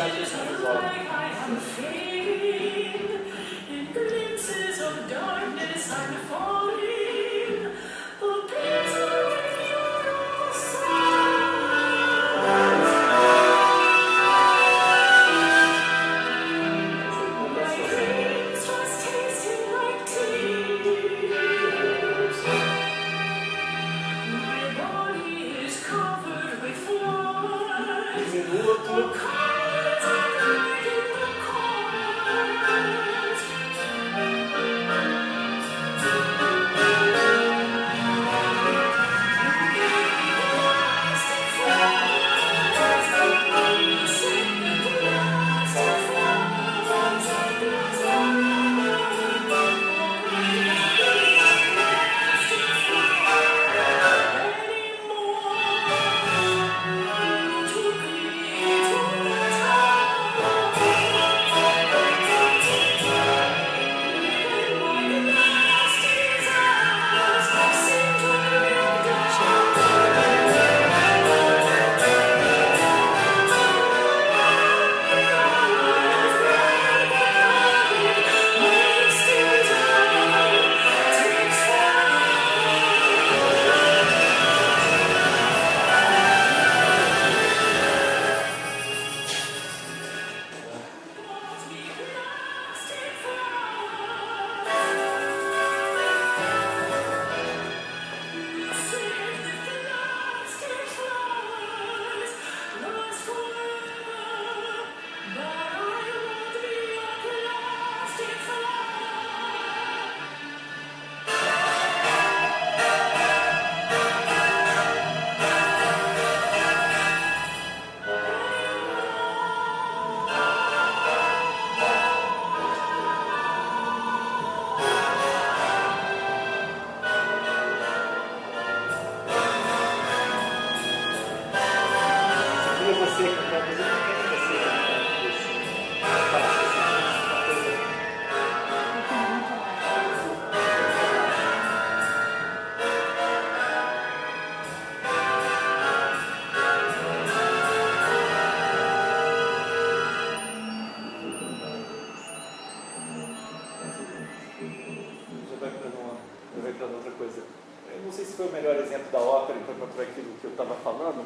achar que isso resolve.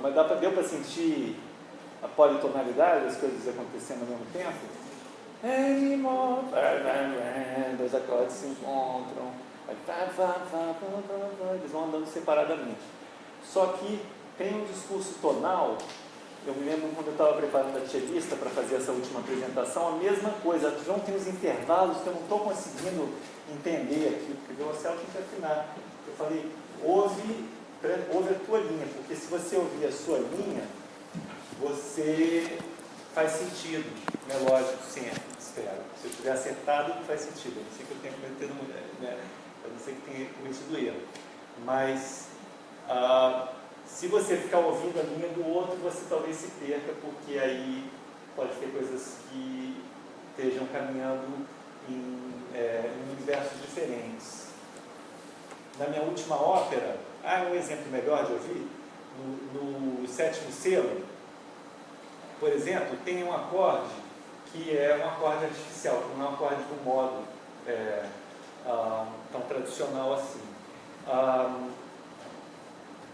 Mas deu para sentir a politonalidade, as coisas acontecendo ao mesmo tempo? Dois acordes se encontram, eles vão andando separadamente. Só que tem um discurso tonal. Eu me lembro quando eu estava preparando a cellista para fazer essa última apresentação, a mesma coisa. João tem uns intervalos que eu não estou conseguindo entender aqui, porque o violoncelo tem que afinar. Eu falei, ouve a tua linha, porque se você ouvir a sua linha, você faz sentido melódico sempre, espero. Se eu tiver acertado, faz sentido. Eu não sei que eu tenho cometido, né? Eu não sei que tenha cometido erro. Mas se você ficar ouvindo a linha do outro, você talvez se perca, porque aí pode ter coisas que estejam caminhando em universos diferentes. Na minha última ópera, um exemplo melhor de ouvir, no sétimo selo, por exemplo, tem um acorde que é um acorde artificial, que não é um acorde do modo tão tradicional assim.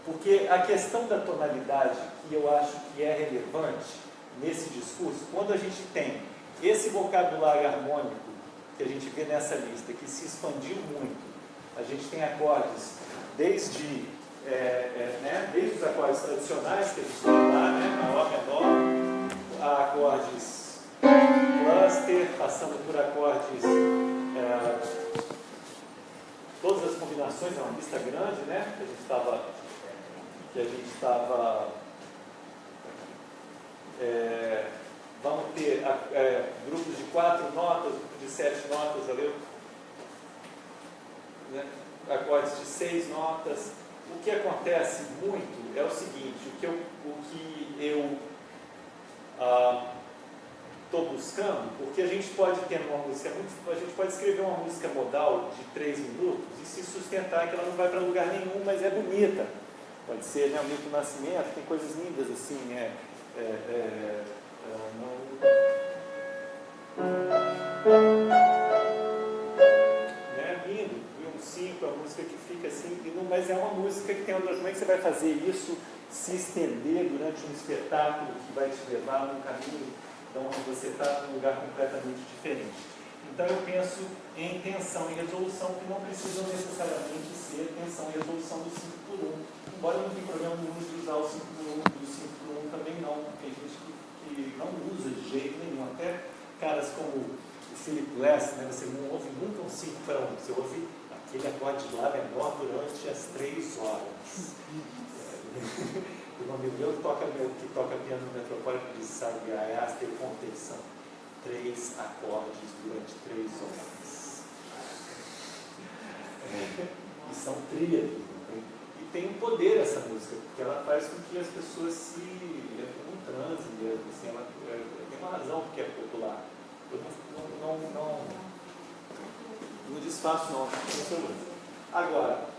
Porque a questão da tonalidade, que eu acho que é relevante nesse discurso, quando a gente tem esse vocabulário harmônico que a gente vê nessa lista, que se expandiu muito, a gente tem acordes desde os acordes tradicionais que a gente tem lá, maior, menor, a acordes cluster, passando por acordes, todas as combinações, é uma lista grande, que a gente estava vamos ter grupos de 4 notas, grupos de 7 notas, acordes de 6 notas. O que acontece muito é o seguinte, o que eu estou buscando, porque a gente pode ter uma música, a gente pode escrever uma música modal de 3 minutos e se sustentar que ela não vai para lugar nenhum, mas é bonita. Pode ser, o Milton Nascimento, tem coisas lindas assim, Lindo, e um 5, a música que fica assim, mas é uma música que tem como é que você vai fazer isso se estender durante um espetáculo que vai te levar num caminho de onde você está num lugar completamente diferente. Então eu penso em tensão e resolução, que não precisam necessariamente ser tensão e resolução do 5x1. Embora não tenha problema nenhum de usar o 5x1, do 5x1 também não, tem gente que não usa de jeito nenhum, até caras como o Philip Glass, né, você não ouve nunca um 5x1, você ouve aquele acorde lá menor durante as 3 horas. O nome meu que toca piano no Metropolitan diz, sabe, a Aster Contenção. 3 acordes durante 3 horas. E são tríades. E tem um poder essa música, porque ela faz com que as pessoas se entram num transe mesmo. Assim, ela tem uma razão porque é popular. Eu não desfaço, não. Agora,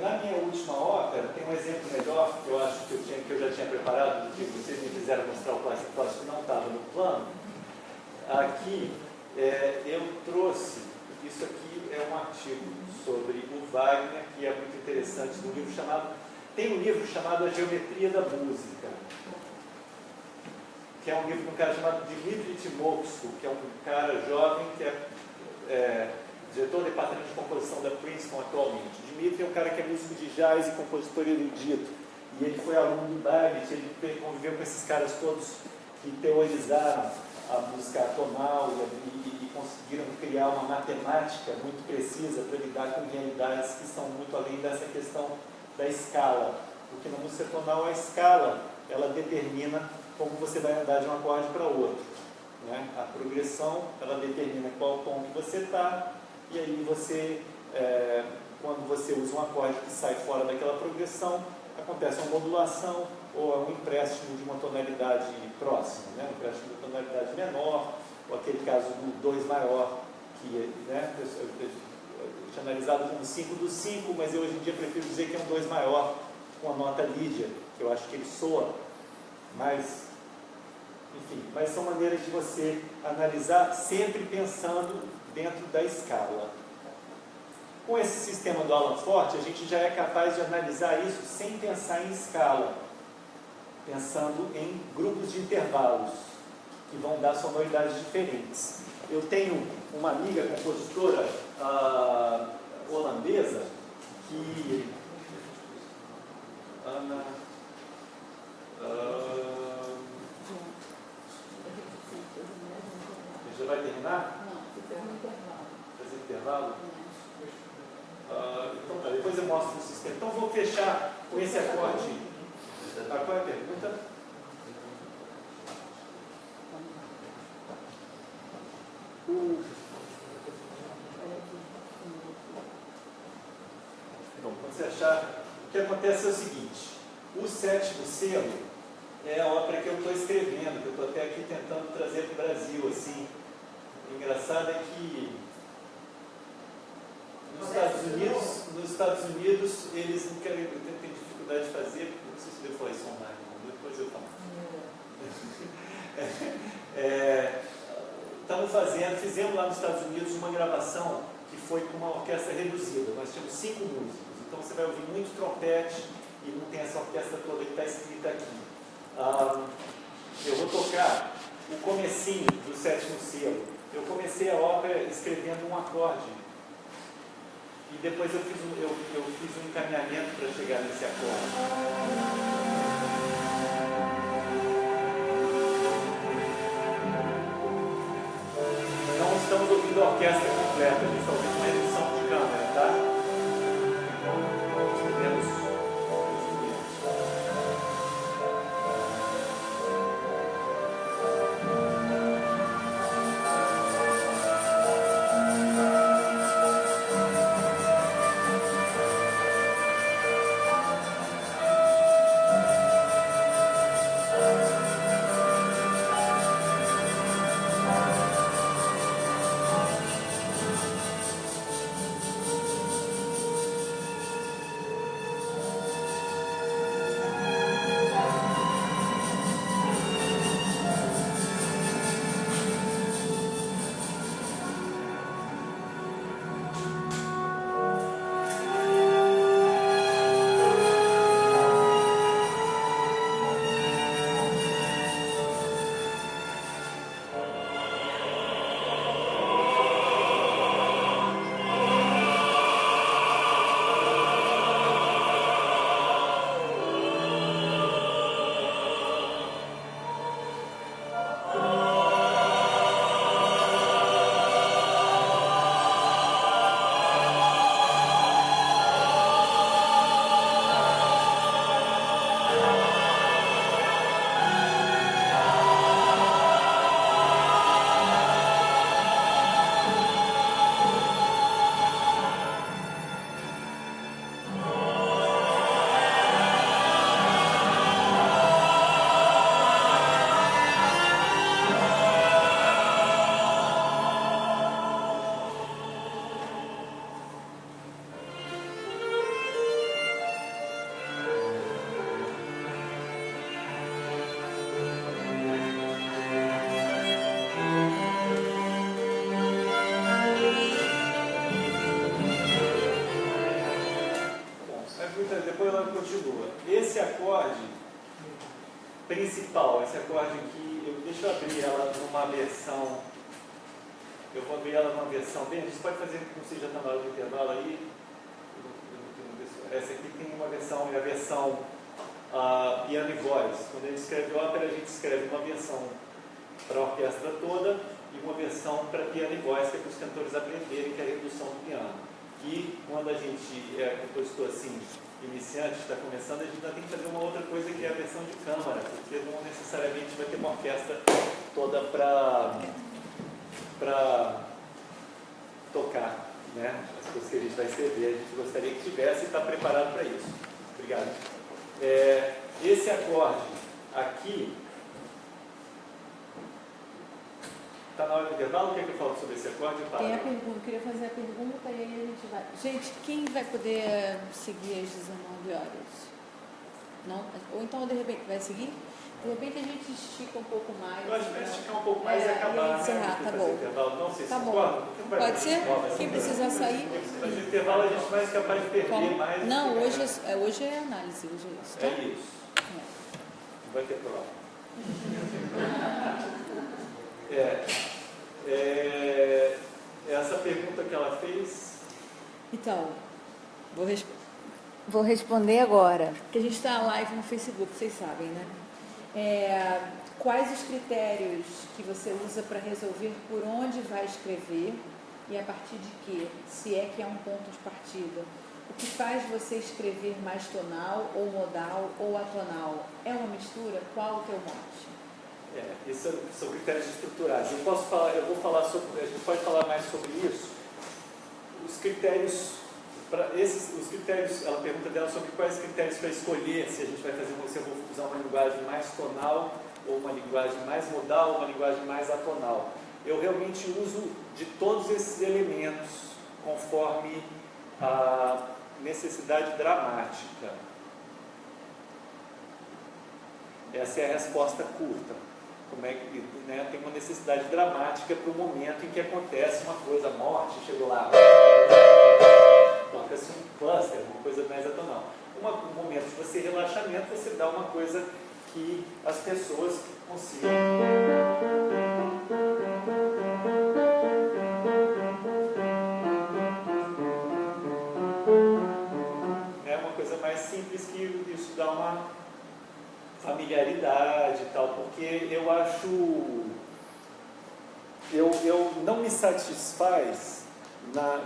na minha última ópera, tem um exemplo melhor que eu acho que eu já tinha preparado, do que vocês me fizeram mostrar o clássico que não estava no plano. Aqui eu trouxe, isso aqui é um artigo sobre o Wagner, que é muito interessante, tem um livro chamado A Geometria da Música, que é um livro de um cara chamado Dmitry Timoksky, que é um cara jovem que é diretor do departamento de composição da Princeton atualmente. Dmitry é um cara que é músico de jazz e compositor erudito. E ele foi aluno do Babbage, ele conviveu com esses caras todos que teorizaram a música atonal e conseguiram criar uma matemática muito precisa para lidar com realidades que são muito além dessa questão da escala. Porque na música atonal a escala, ela determina como você vai andar de um acorde para outro. Né? A progressão, ela determina qual tom que você está, e aí você, quando você usa um acorde que sai fora daquela progressão, acontece uma modulação ou um empréstimo de uma tonalidade próxima, né? Um empréstimo de uma tonalidade menor, ou aquele caso do 2 maior, que eu tinha analisado como 5 do 5, mas eu hoje em dia prefiro dizer que é um 2 maior com a nota lídia, que eu acho que ele soa mais, enfim, mas são maneiras de você analisar sempre pensando dentro da escala. Com esse sistema do Alan Forte, a gente já é capaz de analisar isso sem pensar em escala, pensando em grupos de intervalos, que vão dar sonoridades diferentes. Eu tenho uma amiga compositora holandesa, que... Ana... já vai terminar? Não, fazer intervalo? Então tá, depois eu mostro o sistema. Então vou fechar com esse acorde. Qual é a pergunta? Bom, quando você achar, o que acontece é o seguinte: o 7º selo é a ópera que eu estou escrevendo, que eu estou até aqui tentando trazer para o Brasil. Assim, o engraçado é que nos Estados Unidos eles não querem, têm dificuldade de fazer, não sei se eu devo falar isso online, depois eu falo. Fizemos lá nos Estados Unidos uma gravação que foi com uma orquestra reduzida. Nós tínhamos 5 músicos, então você vai ouvir muito trompete e não tem essa orquestra toda que está escrita aqui. Eu vou tocar o comecinho do 7º selo. Eu comecei a ópera escrevendo um acorde e depois eu fiz um encaminhamento para chegar nesse acorde. Não estamos ouvindo a orquestra completa, a gente está ouvindo uma edição de câmera, tá? principal, esse acorde aqui, deixa eu abrir ela numa versão, eu vou abrir ela numa versão bem, a gente pode fazer como se já está na hora do intervalo aí, essa aqui tem uma versão, é a versão piano e voz. Quando a gente escreve ópera, a gente escreve uma versão para a orquestra toda e uma versão para piano e voz, que é para os cantores aprenderem, que é a redução do piano. E quando a gente é compositor assim, iniciante, está começando, a gente ainda tem que fazer uma outra coisa que é a versão de câmara, porque não necessariamente vai ter uma orquestra toda para tocar, né? As coisas que a gente vai escrever, a gente gostaria que tivesse e está preparado para isso. Obrigado. Esse acorde aqui está na hora do intervalo. O que é que eu falo sobre esse acorde? Tem a pergunta, eu queria fazer a pergunta e aí a gente vai. Gente, quem vai poder seguir às 19 horas? Não? Ou então, de repente, vai seguir? De repente a gente estica um pouco mais. Eu acho que vai esticar um pouco mais e acabar, encerrar, né? Tá bom. Intervalo. Não sei se tá bom. concorda. Pode ser? Quem precisar sair. Mas no intervalo a gente vai ser capaz de perder mais. Não, hoje é análise, hoje é isso. Tá? É isso. Não vai ter problema. Essa pergunta que ela fez. Então, vou responder agora. Porque a gente está live no Facebook, vocês sabem, né? Quais os critérios que você usa para resolver por onde vai escrever e a partir de quê? Se é que é um ponto de partida. O que faz você escrever mais tonal, ou modal, ou atonal? É uma mistura? Qual o teu mote? Esses são critérios estruturais. Eu vou falar sobre, a gente pode falar mais sobre isso. Os critérios, ela pergunta dela sobre quais critérios para escolher se a gente vai fazer, se eu vou usar uma linguagem mais tonal, ou uma linguagem mais modal, ou uma linguagem mais atonal. Eu realmente uso de todos esses elementos conforme a necessidade dramática. Essa é a resposta curta. Como é que, né, tem uma necessidade dramática para o momento em que acontece uma coisa, morte, chegou lá, toca-se um cluster, uma coisa mais atonal. Um momento de você relaxamento, você dá uma coisa que as pessoas consigam. É uma coisa mais simples, que isso dá uma familiaridade e tal, porque eu acho, eu não me satisfaz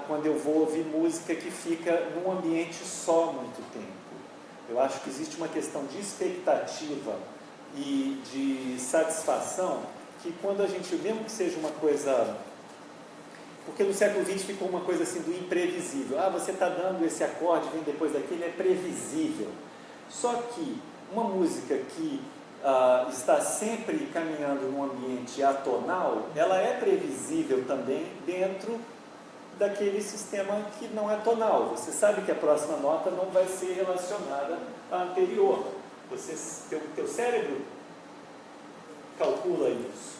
quando eu vou ouvir música que fica num ambiente só muito tempo. Eu acho que existe uma questão de expectativa e de satisfação, que quando a gente, mesmo que seja uma coisa, porque no século XX ficou uma coisa assim do imprevisível, você está dando esse acorde, vem depois daquele, é previsível. Só que uma música que está sempre caminhando num ambiente atonal, ela é previsível também dentro daquele sistema que não é tonal. Você sabe que a próxima nota não vai ser relacionada à anterior. Teu cérebro calcula isso.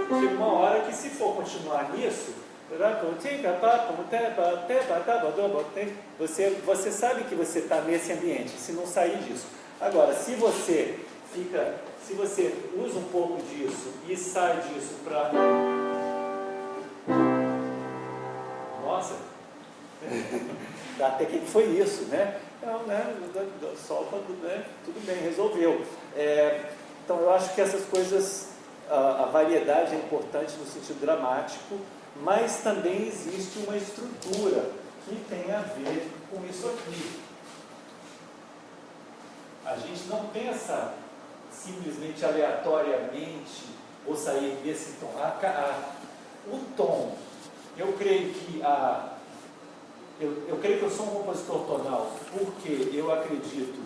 Chega uma hora que, se for continuar nisso, você sabe que você está nesse ambiente, se não sair disso. Agora, se você usa um pouco disso e sai disso para... Nossa! Até que foi isso, né? Não, né? Solta, né? Tudo bem, resolveu. Então, eu acho que essas coisas, a variedade é importante no sentido dramático, mas também existe uma estrutura que tem a ver com isso aqui. A gente não pensa simplesmente aleatoriamente ou sair desse tom. O tom, eu creio que eu sou um compositor tonal, porque eu acredito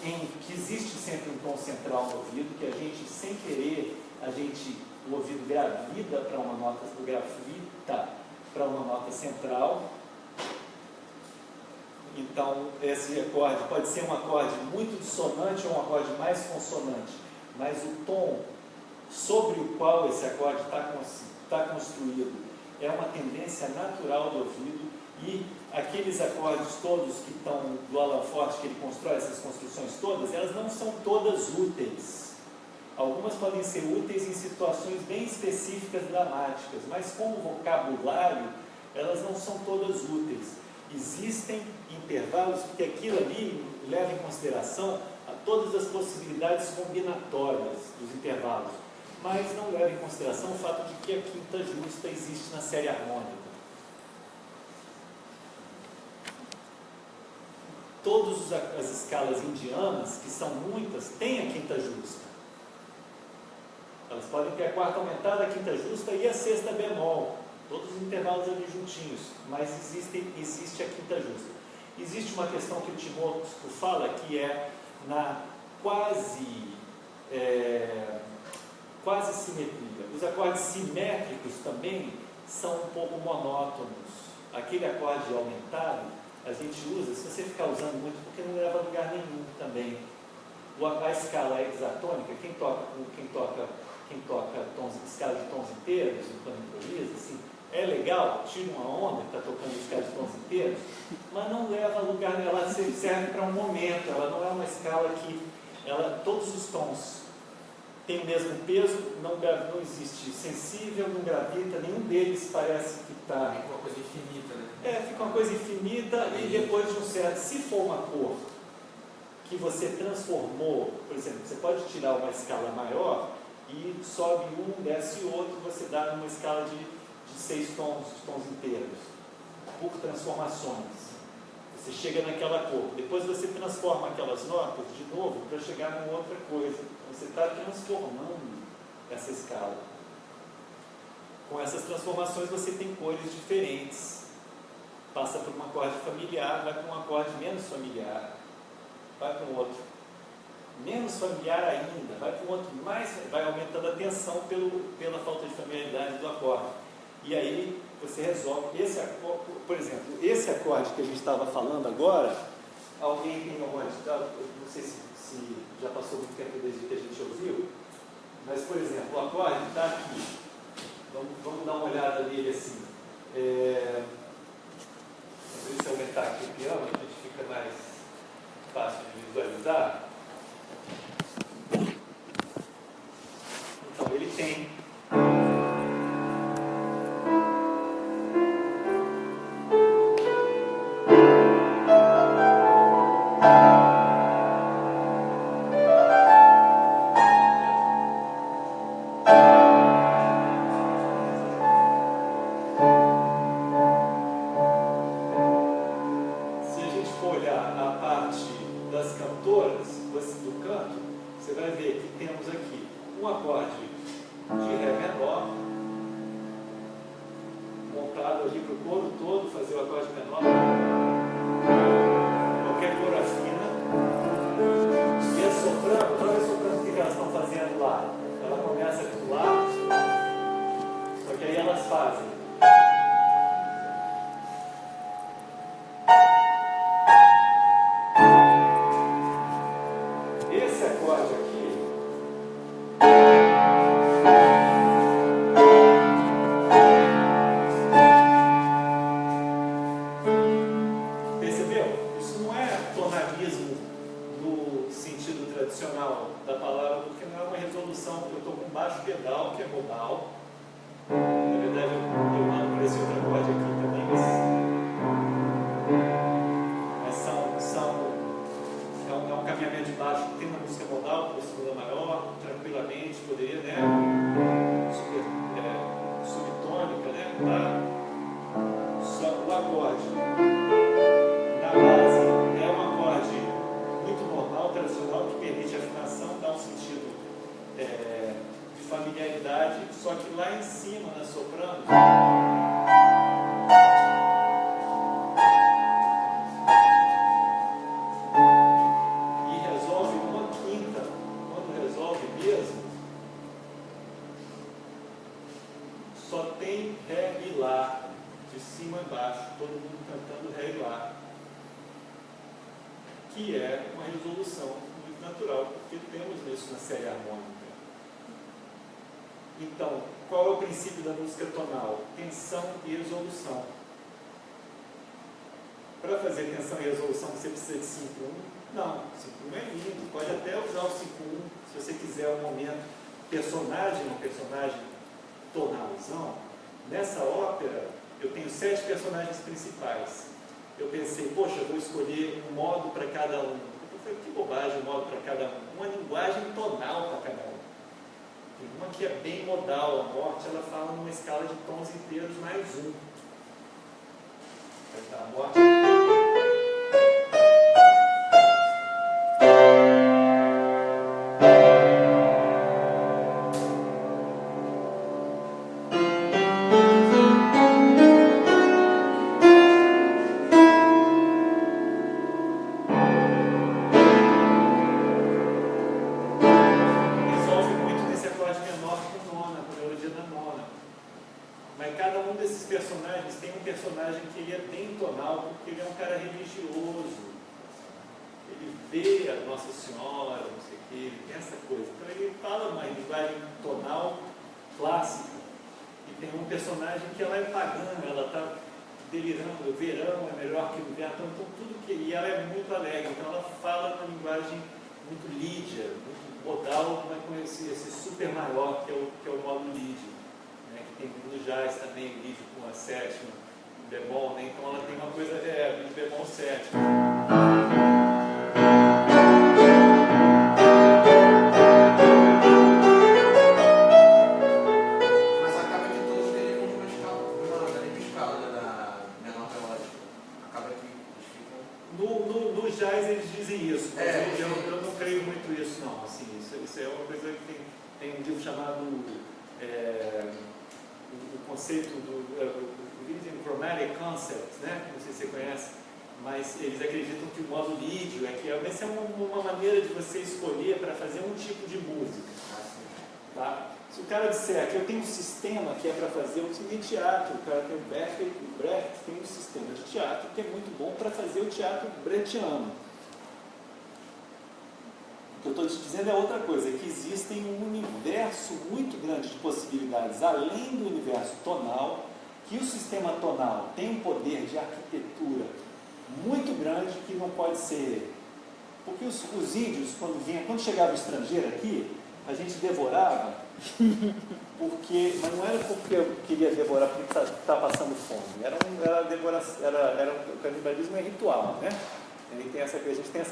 em que existe sempre um tom central no ouvido, que a gente, sem querer, o ouvido gravita para uma nota central. Então, esse acorde pode ser um acorde muito dissonante ou um acorde mais consonante, mas o tom sobre o qual esse acorde está está construído, é uma tendência natural do ouvido, e aqueles acordes todos que estão do Alan Forte, que ele constrói essas construções todas, elas não são todas úteis. Algumas podem ser úteis em situações bem específicas, dramáticas, mas como vocabulário, elas não são todas úteis. Existem intervalos, porque aquilo ali leva em consideração a todas as possibilidades combinatórias dos intervalos, mas não leva em consideração o fato de que a quinta justa existe na série harmônica. Todas as escalas indianas, que são muitas, têm a quinta justa. Elas podem ter a quarta aumentada, a quinta justa e a sexta bemol. Todos os intervalos ali juntinhos, mas existe a quinta justa. Existe uma questão que o Timóteo fala, que é na quase simetria. Os acordes simétricos também são um pouco monótonos. Aquele acorde aumentado, a gente usa, se você ficar usando muito, porque não leva a lugar nenhum também. A escala hexatônica, quem toca escala de tons inteiros, quando improvisa, assim, é legal, tira uma onda, está tocando escala de tons inteiros, mas não leva a lugar nenhum. Ela serve para um momento, ela não é uma escala que todos os tons têm o mesmo peso, não existe sensível, não gravita, nenhum deles parece que está... Fica uma coisa infinita, né? Fica uma coisa infinita, e depois de um certo... Se for uma cor que você transformou, por exemplo, você pode tirar uma escala maior e sobe um, desce outro, você dá uma escala de 6 tons, de tons inteiros, por transformações. Você chega naquela cor, depois você transforma aquelas notas de novo para chegar em outra coisa. Você está transformando essa escala. Com essas transformações você tem cores diferentes. Passa por um acorde familiar, vai para um acorde menos familiar, vai para um outro menos familiar ainda, vai para um outro mais, vai aumentando a tensão pela falta de familiaridade do acorde. E aí você resolve esse acorde, por exemplo, esse acorde que a gente estava falando agora. Alguém tem alguma dificuldade? Não sei se já passou muito tempo desde que a gente ouviu, mas, por exemplo, o acorde está aqui. Vamos dar uma olhada nele assim. Se aumentar aqui o piano, a gente fica mais fácil de visualizar. Então, ele tem só que lá em cima, na soprano, e resolve uma quinta. Quando resolve mesmo, só tem Ré e Lá, de cima a baixo, todo mundo cantando Ré e Lá, que é uma resolução muito natural, porque temos isso na série harmônica. Então, qual é o princípio da música tonal? Tensão e resolução. Para fazer tensão e resolução, você precisa de 5-1? Não, 5-1 é lindo, pode até usar o 5-1, se você quiser um momento. Personagem tonalzão. Nessa ópera, eu tenho 7 personagens principais. Eu pensei, poxa, eu vou escolher um modo para cada um. Eu falei, que bobagem, um modo para cada um. Uma linguagem tonal para cada um. Tem uma que é bem modal, a morte, ela fala numa escala de tons inteiros mais 1. A morte... que ele é bem tonal, porque ele é um cara religioso, ele vê a Nossa Senhora, não sei o que, ele tem essa coisa. Então ele fala uma linguagem tonal clássica. E tem um personagem que ela é pagã, ela está delirando, o verão é melhor que o inverno, então tudo que... E ela é muito alegre, então ela fala uma linguagem muito lídia, muito modal, mas com esse super maior que é o modo lídio, né? Que tem no jazz também, lídio com a sétima, bemol, né? Então ela tem uma coisa, mi bemol sétima. Mas acaba que todos teriam uma escala da menor melódica. Acaba que eles ficam... No jazz eles dizem isso, mas eu não creio muito isso não, assim, isso é uma coisa que tem um livro chamado o conceito do Rhythm Chromatic Concept, né? Não sei se você conhece, mas eles acreditam que o modo lídio essa é uma maneira de você escolher para fazer um tipo de música. Tá? Se o cara disser que eu tenho um sistema que é para fazer um de teatro, o cara tem o Brecht tem um sistema de teatro que é muito bom para fazer o teatro brechtiano. O que eu estou te dizendo é outra coisa, é que existem um universo muito grande de possibilidades, além do universo tonal, que o sistema tonal tem um poder de arquitetura muito grande que não pode ser... Porque os índios, quando chegava o estrangeiro aqui, a gente devorava, mas não era porque eu queria devorar porque estava passando fome, o canibalismo é ritual, né? A gente tem essa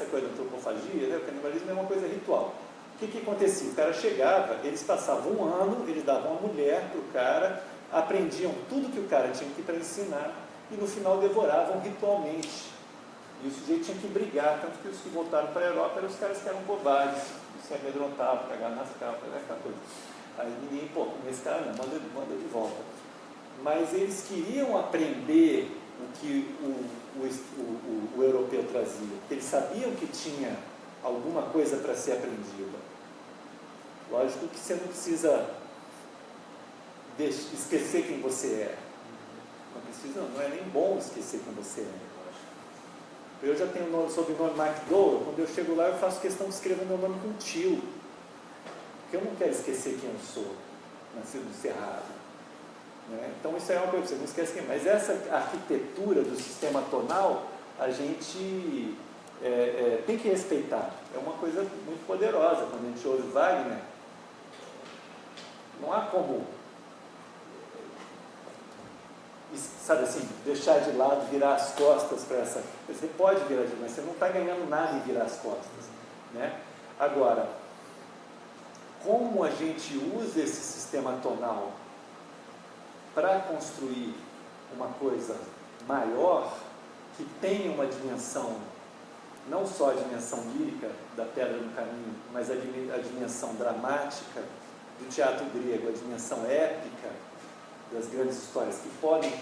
coisa da antropofagia, né? O canibalismo é uma coisa ritual. O que acontecia? O cara chegava, eles passavam um ano, eles davam uma mulher para o cara, aprendiam tudo que o cara tinha que ir para ensinar e no final devoravam ritualmente. E o sujeito tinha que brigar, tanto que os que voltaram para a Europa eram os caras que eram covardes, se amedrontavam, cagavam nas capas, aquela coisa. Aí ninguém, esse cara não, manda de volta. Mas eles queriam aprender o que o europeu trazia, porque eles sabiam que tinha alguma coisa para ser aprendida. Lógico que você não precisa esquecer quem você é. Não é nem bom esquecer quem você é. Eu já tenho o sobrenome McDowell, quando eu chego lá eu faço questão de escrever meu nome com tio, porque eu não quero esquecer quem eu sou, nascido no Cerrado. Né? Então isso é uma coisa, você não esquece quem é. Mas essa arquitetura do sistema tonal, a gente tem que respeitar. É uma coisa muito poderosa. Quando a gente ouve Wagner, não há como, sabe assim, deixar de lado, virar as costas para essa... Você pode virar de lado, mas você não está ganhando nada em virar as costas. Né? Agora, como a gente usa esse sistema tonal para construir uma coisa maior, que tenha uma dimensão, não só a dimensão lírica da Pedra no Caminho, mas a dimensão dramática do teatro grego, a dimensão épica das grandes histórias, que podem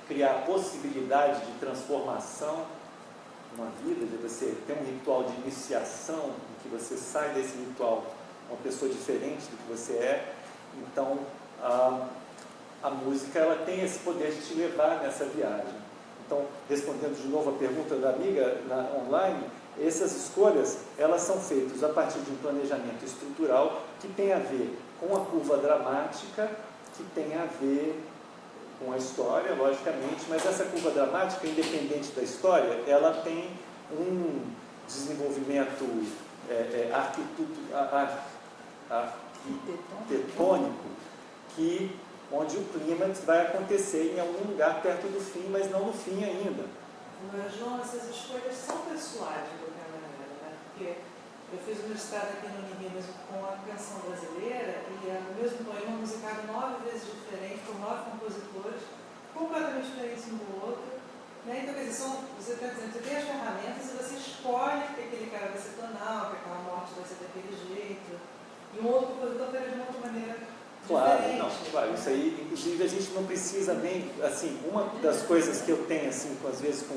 criar possibilidade de transformação numa vida, de você ter um ritual de iniciação, em que você sai desse ritual uma pessoa diferente do que você é. Então, a música ela tem esse poder de te levar nessa viagem. Então, respondendo de novo a pergunta da amiga online, essas escolhas elas são feitas a partir de um planejamento estrutural que tem a ver com a curva dramática, que tem a ver com a história, logicamente, mas essa curva dramática, independente da história, ela tem um desenvolvimento arquitetônico, onde o clímax vai acontecer em algum lugar perto do fim, mas não no fim ainda. Mas, João, essas escolhas são pessoais, de qualquer maneira, né? Porque eu fiz um mestrado aqui no Uniminas com a canção brasileira e o mesmo poema musicado 9 vezes diferente, por 9 compositores, completamente diferentes um do outro. Né? Então, quer dizer, você está dizendo, você tem as ferramentas e você escolhe que aquele cara vai ser tonal, que aquela morte vai ser daquele jeito. E um outro compositor fez de uma outra maneira. Claro, não, claro, isso aí, inclusive a gente não precisa nem, assim, uma das coisas que eu tenho, assim, às vezes com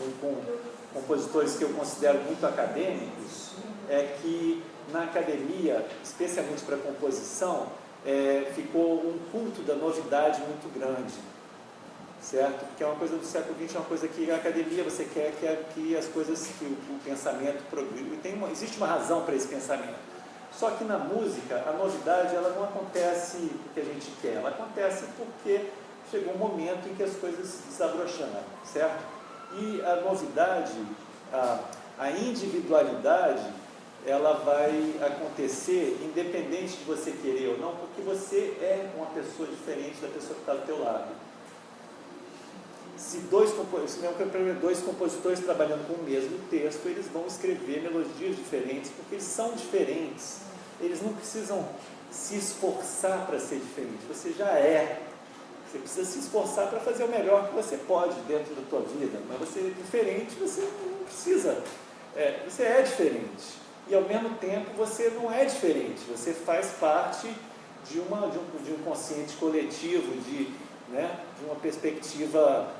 compositores que eu considero muito acadêmicos, é que na academia, especialmente para composição, ficou um culto da novidade muito grande, certo? Porque é uma coisa do século XX, é uma coisa que a academia você quer que as coisas, que o pensamento progrida, e existe uma razão para esse pensamento. Só que na música, a novidade ela não acontece porque a gente quer, ela acontece porque chegou um momento em que as coisas desabrocharam, certo? E a novidade, a individualidade, ela vai acontecer independente de você querer ou não, porque você é uma pessoa diferente da pessoa que está do teu lado. Se dois compositores trabalhando com o mesmo texto, eles vão escrever melodias diferentes, porque eles são diferentes. Eles não precisam se esforçar para ser diferente. Você já é. Você precisa se esforçar para fazer o melhor que você pode dentro da tua vida. Mas você é diferente, você não precisa. Você é diferente. E ao mesmo tempo você não é diferente. Você faz parte de um consciente coletivo, de uma perspectiva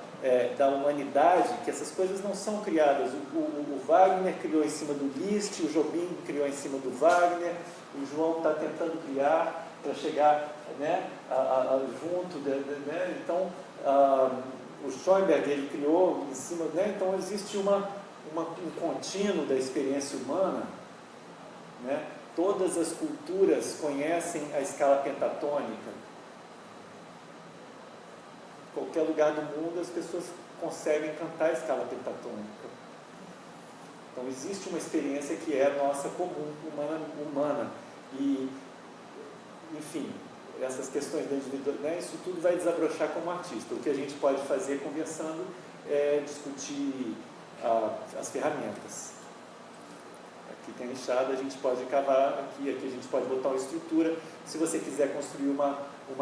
da humanidade, que essas coisas não são criadas. O Wagner criou em cima do Liszt, o Jobim criou em cima do Wagner, o João está tentando criar para chegar junto, então o Schoenberg ele criou em cima, então existe um contínuo da experiência humana, todas as culturas conhecem a escala pentatônica. Em qualquer lugar do mundo as pessoas conseguem cantar a escala pentatônica. Então existe uma experiência que é nossa comum, humana. E, enfim, essas questões da individualidade, isso tudo vai desabrochar como artista. O que a gente pode fazer conversando é discutir as ferramentas. Aqui tem a enxada, a gente pode cavar, aqui a gente pode botar uma estrutura. Se você quiser construir uma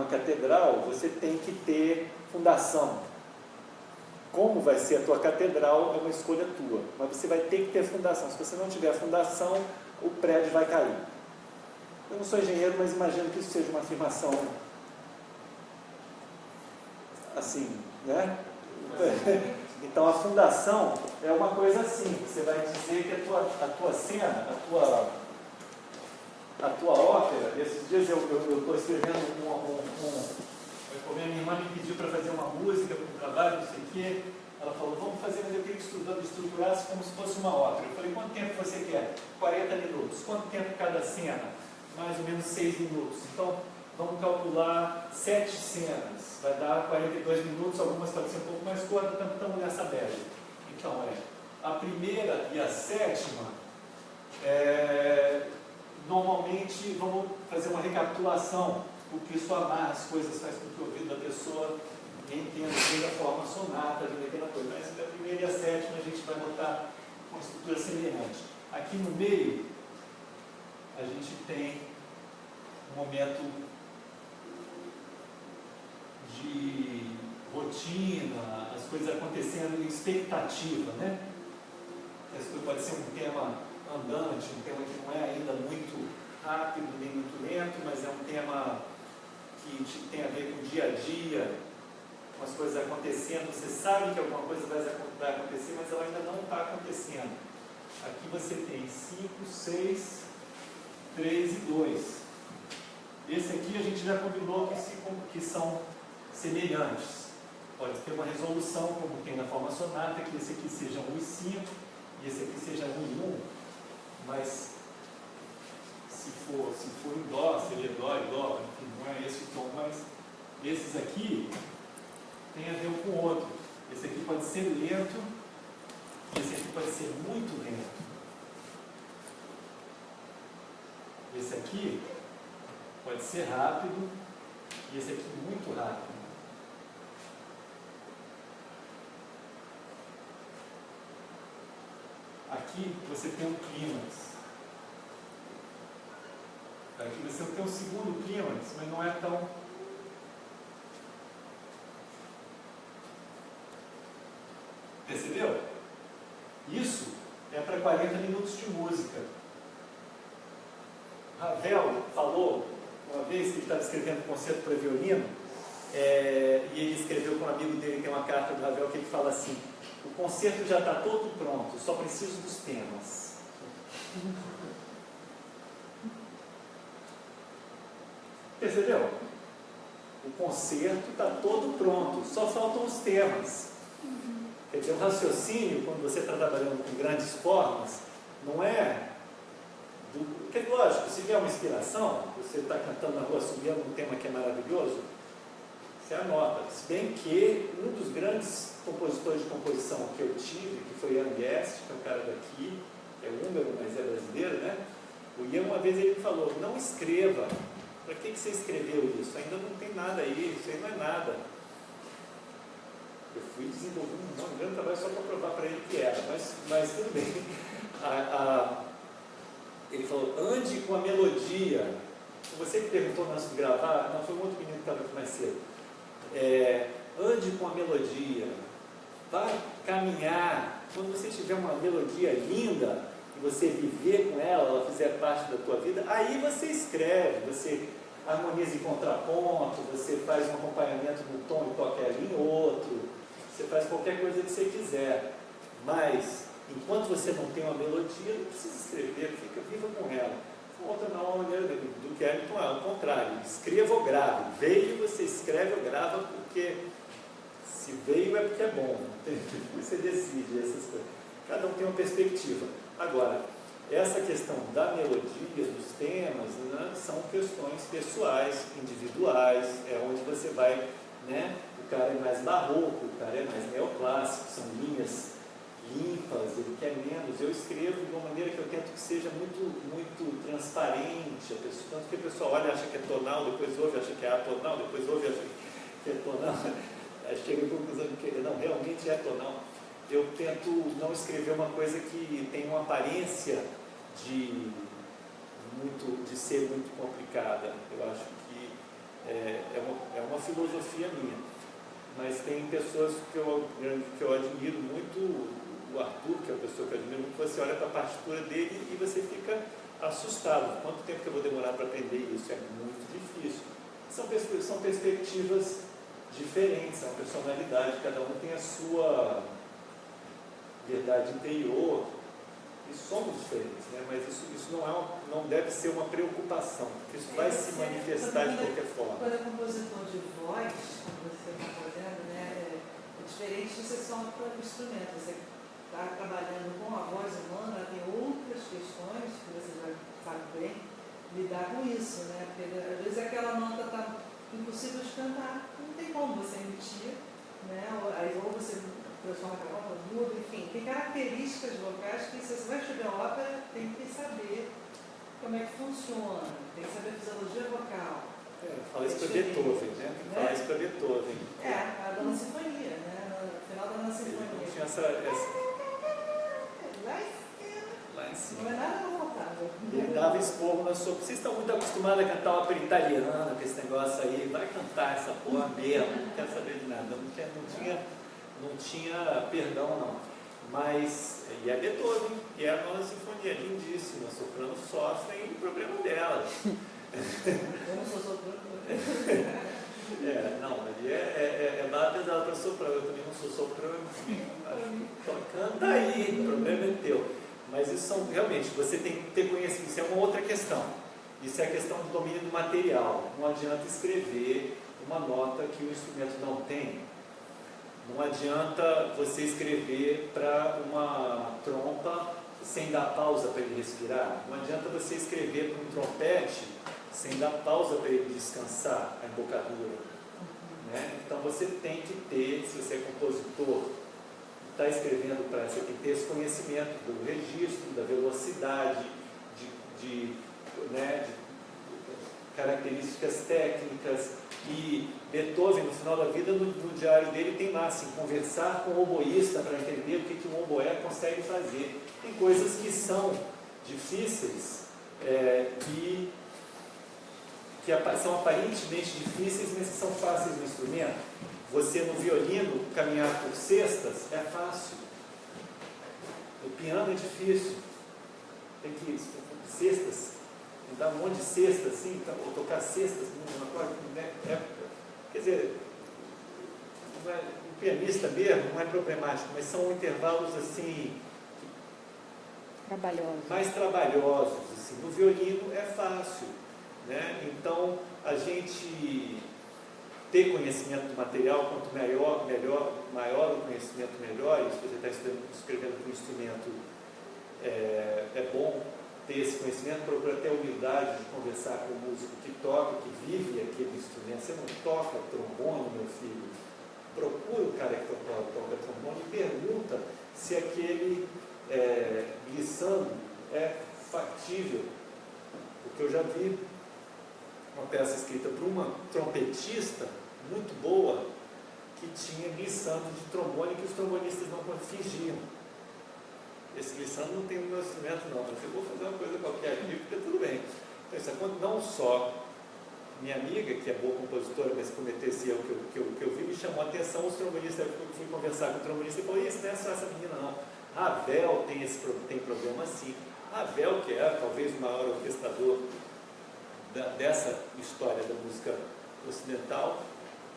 catedral, você tem que ter fundação. Como vai ser a tua catedral é uma escolha tua, mas você vai ter que ter fundação. Se você não tiver fundação, o prédio vai cair. Eu não sou engenheiro, mas imagino que isso seja uma afirmação assim, né? Então a fundação é uma coisa assim, você vai dizer que a tua cena, a tua ópera, esses dias eu estou escrevendo minha irmã me pediu para fazer uma música para um trabalho, não sei o quê. Ela falou, vamos fazer, mas eu queria que estruturasse como se fosse uma ópera. Eu falei, quanto tempo você quer? 40 minutos. Quanto tempo cada cena? Mais ou menos 6 minutos. Então, vamos calcular 7 cenas. Vai dar 42 minutos, algumas podem ser um pouco mais curtas, estamos nessa média. Então, a primeira e a sétima, normalmente, vamos fazer uma recapitulação, porque isso amarra as coisas, faz com que o ouvido da pessoa entenda da forma sonata, aquela coisa. Mas a primeira e a sétima a gente vai botar uma estrutura semelhante. Aqui no meio, a gente tem um momento de rotina, as coisas acontecendo em expectativa, né? Isso pode ser um tema andante, um tema que não é ainda muito rápido nem muito lento, mas é um tema que tem a ver com o dia a dia, com as coisas acontecendo. Você sabe que alguma coisa vai acontecer, mas ela ainda não está acontecendo. Aqui você tem 5, 6, 3 e 2. Esse aqui a gente já combinou que são semelhantes. Pode ter uma resolução, como tem na forma sonata, que esse aqui seja 1 e 5, e esse aqui seja 1 e 1, mas se for em dó, seria dó e dó, enfim, não é esse o tom, mas esses aqui tem a ver um com o outro. Esse aqui pode ser lento, e esse aqui pode ser muito lento. Esse aqui pode ser rápido, e esse aqui muito rápido. Aqui você tem um clímax. Aqui você tem um segundo clímax, mas não é tão... Percebeu? Isso é para 40 minutos de música. Ravel falou, uma vez que ele estava escrevendo um concerto para violino, e ele escreveu com um amigo dele, tem uma carta do Ravel, que ele fala assim: o concerto já está todo pronto, só preciso dos temas. Percebeu? O concerto está todo pronto, só faltam os temas. Quer dizer, o raciocínio, quando você está trabalhando com grandes formas, não é... Porque, lógico, se vier uma inspiração, você está cantando na rua, subindo um tema que é maravilhoso, você anota. Se bem que um dos grandes compositores de composição que eu tive, que foi Ian Guest, que é um cara daqui, que é húngaro, mas é brasileiro, né? O Ian, uma vez, ele falou: não escreva. Para que você escreveu isso? Ainda não tem nada aí, isso aí não é nada. Eu fui desenvolvendo um grande trabalho só para provar para ele que era, mas tudo bem. Ele falou: ande com a melodia. Você que perguntou antes de gravar, não, foi um outro menino que estava aqui mais cedo. Ande com a melodia, vai caminhar. Quando você tiver uma melodia linda e você viver com ela, ela fizer parte da tua vida, aí você escreve, você harmoniza em contraponto, você faz um acompanhamento no tom e toca ali em outro, você faz qualquer coisa que você quiser. Mas enquanto você não tem uma melodia, não precisa escrever, fica viva com ela. Outra não, do que é ao contrário, escreva ou grave. Veio, você escreve ou grava, porque se veio é porque é bom. Você decide essas coisas. Cada um tem uma perspectiva. Agora, essa questão da melodia, dos temas, né, são questões pessoais, individuais, é onde você vai, né? O cara é mais barroco, o cara é mais neoclássico, são linhas limpas, ele quer menos. Eu escrevo de uma maneira que eu tento que seja muito transparente, tanto que a pessoa olha e acha que é tonal, depois ouve, acha que é atonal, depois ouve, acha que é tonal, aí chega à conclusão de que não, realmente é tonal. Eu tento não escrever uma coisa que tem uma aparência de ser muito complicada. Eu acho que é uma filosofia minha. Mas tem pessoas que eu admiro muito. O Arthur, que é uma pessoa que eu admiro muito, você olha para a partitura dele e você fica assustado. Quanto tempo que eu vou demorar para aprender isso? É muito difícil. São perspectivas diferentes, é uma personalidade, cada um tem a sua verdade interior, e somos diferentes, né? Mas isso não deve ser uma preocupação, porque isso vai se manifestar de qualquer forma. Quando é compositor de voz, como você está fazendo, né, é diferente de você só para o instrumento. Você está trabalhando com a voz humana, tem outras questões que você já sabe bem lidar com isso, né? Porque às vezes aquela nota está impossível de cantar, não tem como você emitir, né? Aí ou você transforma aquela nota, muda, enfim, tem características vocais que, se você vai estudar ópera, tem que saber como é que funciona, tem que saber a fisiologia vocal. Fala isso para Beethoven, né? Fala isso para Beethoven. A Dona Sinfonia, né? No final da Dona Sinfonia. Não tinha lá em cima. Não é nada confortável. Ele dava esporro na sua... Vocês estão muito acostumados a cantar ópera italiana, com esse negócio aí, vai cantar essa porra mesmo, não quero saber de nada. Não tinha perdão, não. Mas, e a Beethoven, e a Nona Sinfonia, lindíssima, a soprano sofre e o problema dela. Eu não sou soprano. Não, ali é barra pesada para soprano, eu também não sou soprano. Canta aí, o problema é teu. Mas isso são, realmente, você tem que ter conhecimento, isso é uma outra questão. Isso é a questão do domínio do material. Não adianta escrever uma nota que o instrumento não tem. Não adianta você escrever para uma trompa, sem dar pausa para ele respirar. Não adianta você escrever para um trompete sem dar pausa para ele descansar a embocadura. Né? Então você tem que ter, se você é compositor, está escrevendo para você tem que ter esse conhecimento do registro, da velocidade, de características técnicas. E Beethoven, no final da vida, no diário dele, tem lá assim, conversar com o oboísta para entender o que um oboé consegue fazer. Tem coisas que são difíceis, que são aparentemente difíceis, mas que são fáceis no instrumento. Você, no violino, caminhar por sextas é fácil. O piano é difícil. Tem que sextas, dar um monte de cestas, assim, ou tocar cestas, né? Quer dizer, o pianista mesmo não é problemático, mas são intervalos assim mais trabalhosos. Assim. No violino é fácil, né? Então a gente ter conhecimento do material, quanto maior o conhecimento, melhor. E se você está escrevendo para um instrumento, é bom ter esse conhecimento, procurar ter a humildade de conversar com o músico que toca, que vive aquele instrumento. Você não toca trombone, meu filho. Procura o cara que toca trombone e pergunta se aquele glissando é factível. Porque eu já vi uma peça escrita por uma trompetista muito boa que tinha glissando de trombone que os trombonistas não fingiam. Esse glissando não tem no meu instrumento não, mas eu vou fazer uma coisa qualquer aqui, porque tudo bem. Então isso acontece não só minha amiga, que é boa compositora, mas cometeu esse erro que eu vi, me chamou a atenção, os trombonistas, eu fui conversar com o trombonista e falei, isso não é só essa menina não. Ravel tem problema assim. Ravel, que é talvez o maior orquestrador dessa história da música ocidental,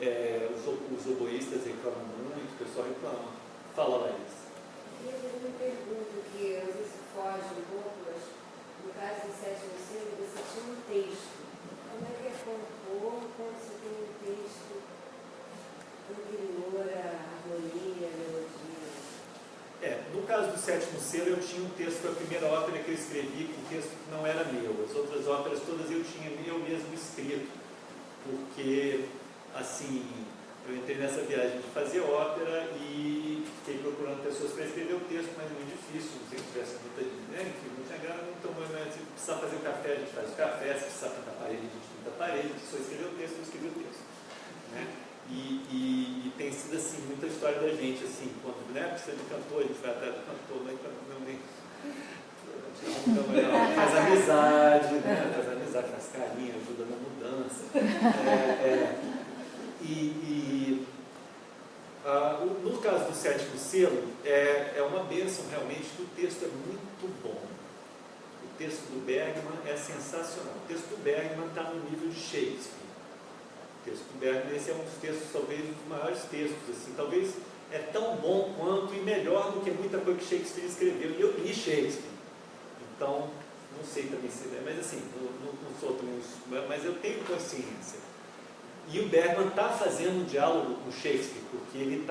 os oboístas reclamam muito, o pessoal reclama. Fala, Laís. Eu tenho uma pergunta que às vezes foge um pouco, mas no caso do sétimo selo você tinha um texto. Como é que é compor quando você tem um texto anterior à harmonia, à melodia? No caso do sétimo selo, eu tinha um texto para a primeira ópera que eu escrevi, com um texto que não era meu. As outras óperas todas eu tinha eu mesmo escrito, porque, assim, eu entrei nessa viagem de fazer ópera e fiquei procurando pessoas para escrever o texto, mas muito difícil, se tivesse muita enfim, não tinha grana, então, se precisar fazer o café, a gente faz o café, se precisar pintar a parede, a gente pinta a parede, se só escrever o texto, eu escrevi o texto. Né? E tem sido assim, muita história da gente, assim, quando precisa de cantor, a gente vai atrás do cantor, faz amizade, né? Faz carinho, ajuda na mudança. No caso do sétimo selo, é uma bênção realmente, que o texto é muito bom. O texto do Bergman é sensacional. O texto do Bergman está no nível de Shakespeare. O texto do Bergman, esse é um dos textos, talvez, dos maiores textos, assim, talvez é tão bom quanto e melhor do que muita coisa que Shakespeare escreveu. E eu li Shakespeare. Então, não sei também se mas assim, não sou também, mas eu tenho consciência. E o Bergman está fazendo um diálogo com Shakespeare, porque ele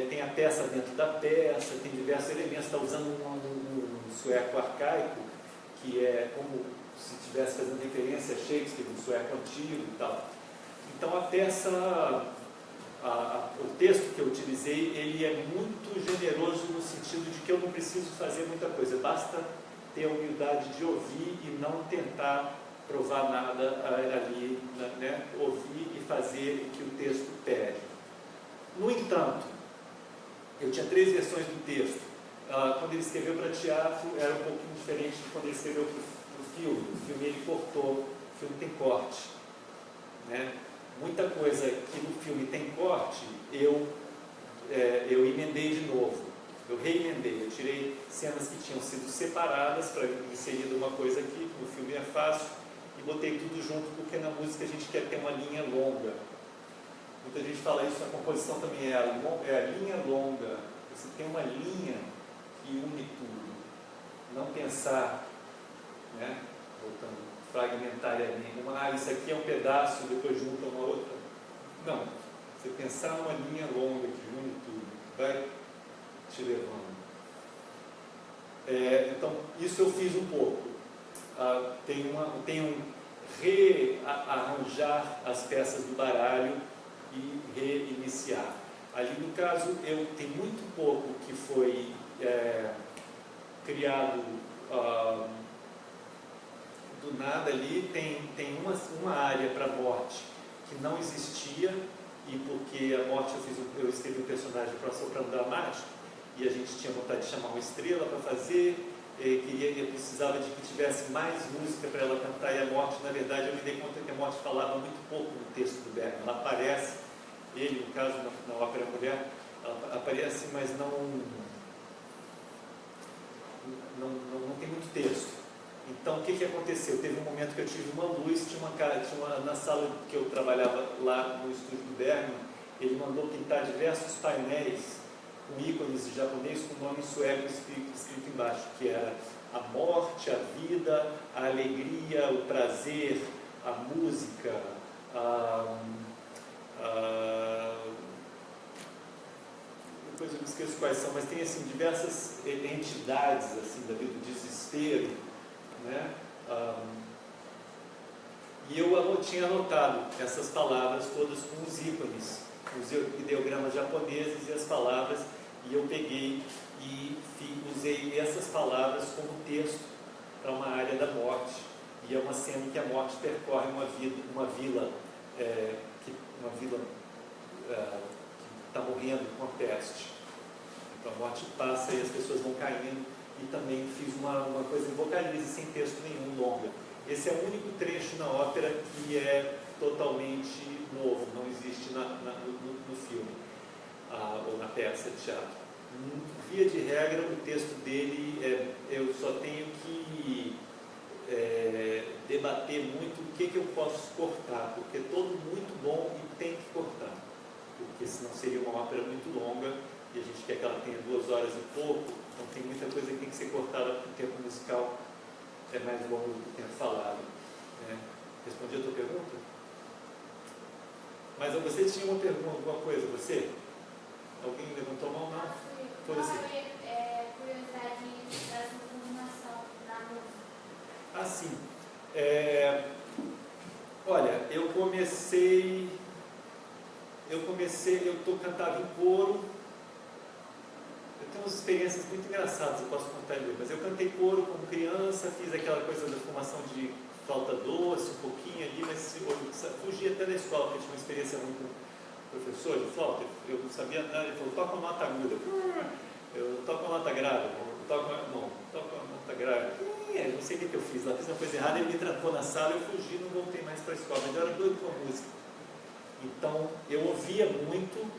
tem a peça dentro da peça, tem diversos elementos, está usando um sueco arcaico, que é como se estivesse fazendo referência a Shakespeare, um sueco antigo e tal. Então a peça, o texto que eu utilizei, ele é muito generoso no sentido de que eu não preciso fazer muita coisa, basta ter a humildade de ouvir e não tentar provar nada ali, né? Ouvir e fazer o que o texto pede. No entanto, eu tinha 3 versões do texto. Quando ele escreveu para teatro, era um pouquinho diferente de quando ele escreveu para o filme. O filme ele cortou, o filme tem corte. Né? Muita coisa que no filme tem corte, eu emendei de novo. Eu reemendei, eu tirei cenas que tinham sido separadas para inserir uma coisa aqui, no filme é fácil, e botei tudo junto, porque na música a gente quer ter uma linha longa. Muita gente fala isso, na composição também é a linha longa. Você tem uma linha que une tudo. Não pensar, né, voltando fragmentariamente, isso aqui é um pedaço, depois junta uma outra. Não, você pensar numa linha longa que une tudo, vai te levando. Então, isso eu fiz um pouco. Tenho rearranjar as peças do baralho e reiniciar. Ali, no caso, tem muito pouco que foi criado do nada ali. Tem uma área para morte que não existia, e porque a morte eu escrevi um personagem para Soprano Dramático, e a gente tinha vontade de chamar uma estrela para fazer, eu precisava de que tivesse mais música para ela cantar, e a morte, na verdade, eu me dei conta que a morte falava muito pouco no texto do Bergman. Ela aparece, ele, no caso, na ópera Mulher, ela aparece, mas não tem muito texto. Então, o que aconteceu? Teve um momento que eu tive uma luz, na sala que eu trabalhava lá no estúdio do Bergman, ele mandou pintar diversos painéis com ícones de japonês com nome sueco escrito embaixo, que era a morte, a vida, a alegria, o prazer, a música, depois eu me esqueço quais são, mas tem assim diversas entidades assim da vida, do desespero, né? E eu tinha anotado essas palavras todas com os ícones, os ideogramas japoneses e as palavras, e eu peguei e usei essas palavras como texto para uma área da morte. E é uma cena em que a morte percorre uma vila que está morrendo com a peste. Então a morte passa e as pessoas vão caindo. E também fiz uma coisa em vocalize, sem texto nenhum, longa. Esse é o único trecho na ópera que é totalmente novo, não existe no filme, ou na peça de teatro. Via de regra, o texto dele, eu só tenho que debater muito o que eu posso cortar, porque é todo muito bom e tem que cortar, porque senão seria uma ópera muito longa, e a gente quer que ela tenha 2 horas e pouco, então tem muita coisa que tem que ser cortada, porque o tempo musical é mais longo do que o tempo falado. Né? Respondi a tua pergunta? Mas você tinha uma pergunta, alguma coisa, você? Alguém levantou a mão? Não? Foi assim. Curiosidade dessa formação na música. Ah, sim. Olha, eu cantava em coro. Eu tenho umas experiências muito engraçadas, eu posso contar ali, mas eu cantei coro como criança, fiz aquela coisa da formação de flauta doce, um pouquinho ali, mas eu fugi até da escola, porque eu tinha uma experiência muito professor de flauta, eu não sabia nada, ele falou, toca uma nota aguda, eu toco uma nota grave, toco uma nota grave, eu não sei o que eu fiz lá, fiz uma coisa errada, ele me trancou na sala, eu fugi, não voltei mais para a escola, mas eu era doido com a música. Então, eu ouvia muito,